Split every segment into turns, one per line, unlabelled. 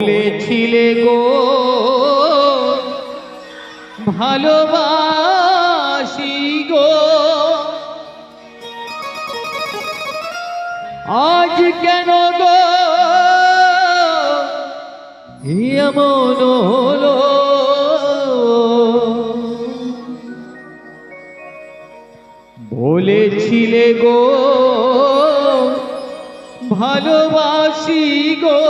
বলেছিলে গো ভালোবাসি গো, আজ কেন গো এমন হলো? বলেছিলে গো ভালোবাসি গো,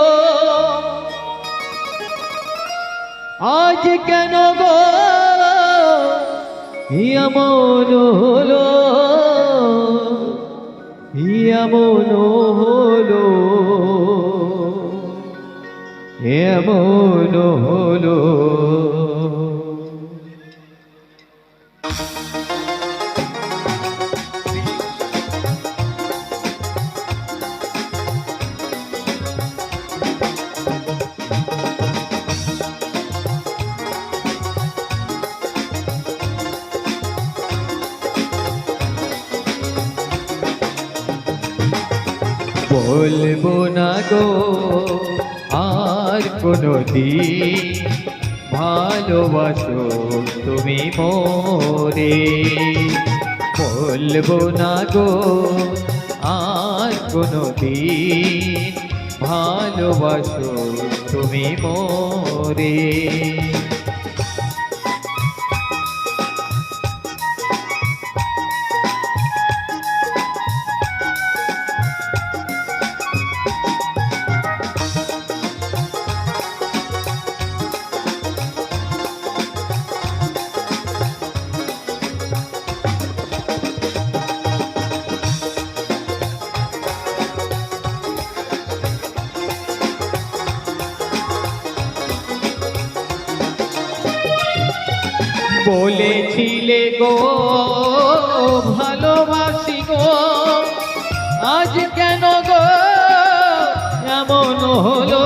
আজ কেন গো এমন হলো? এমন হলো, এমন হলো। বলবো না গো আর কোনোদিন ভালোবাসো তুমি মোরে। বলবো না গো আর কোনোদিন ভালোবাসো তুমি মোরে। বলেছিলে গো ভালোবাসি গো, আজ কেন গো এমন হলো?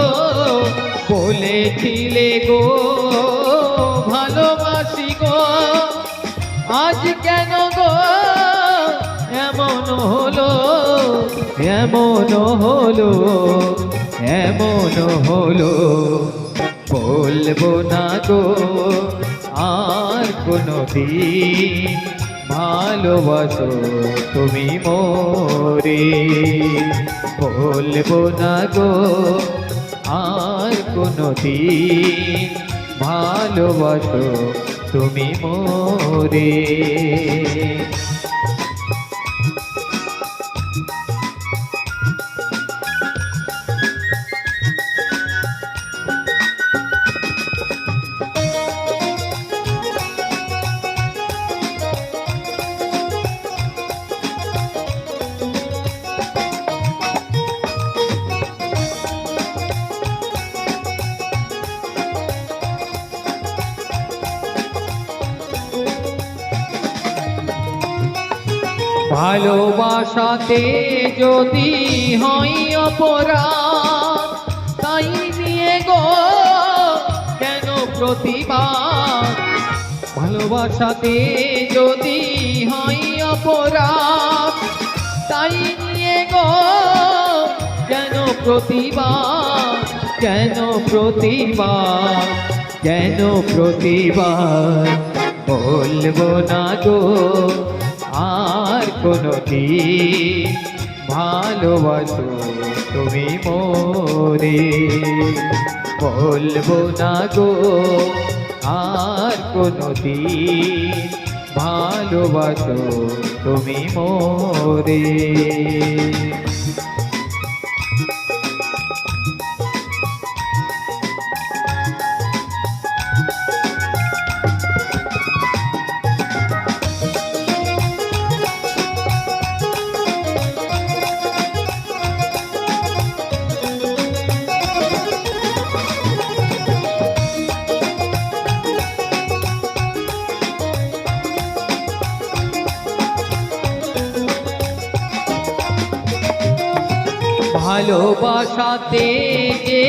বলেছিলে গো ভালোবাসি গো, আজ কেন গো এমন হলো? এমন হলো, এমন হলো। বলবো না গো আর কোনোদিন ভালোবাসো তুমি মোরে। বলবো না গো আর কোনোদিন ভালোবাসো তুমি মোরে। ভালোবাসাতে যদি হয় অপরাধ, তাই নিয়ে গো কেন প্রতিবাদ? ভালোবাসাতে যদি হয় অপরাধ, তাই নিয়ে গো কেন প্রতিবাদ? কেন প্রতিবাদ? কেন প্রতিবাদ? বলবো না গো আর কোনোদিন ভালোবাসো তুমি মোরে। বলবো না গো আর কোনোদিন ভালোবাসো তুমি মোরে। ভালোবাসাতে যে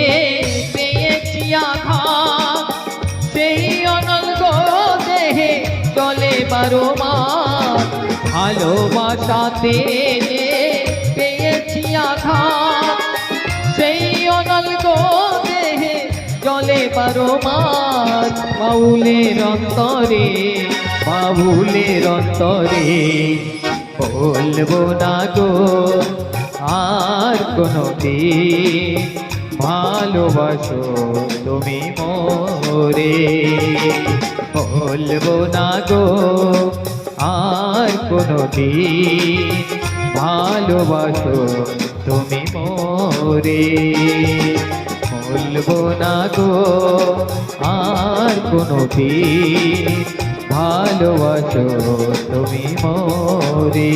পেয়েছি আঘাত, সেই অনল দেহে চলে 12 মাস। ভালোবাসাতে যে পেয়েছি আঘাত, সেই অনল দেহে বারো মাস বাউলের অন্তরে, বাউলের অন্তরে বলবো না গো আর কোনোদিন ভালোবাসো তুমি মোরে। বলবো না গো আর কোনোদিন ভালোবাসো তুমি মোরে। বলবো না গো আর কোনোদিন ভালোবাসো তুমি মোরে,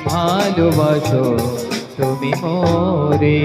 ভালোবাসো তুমি মোরে।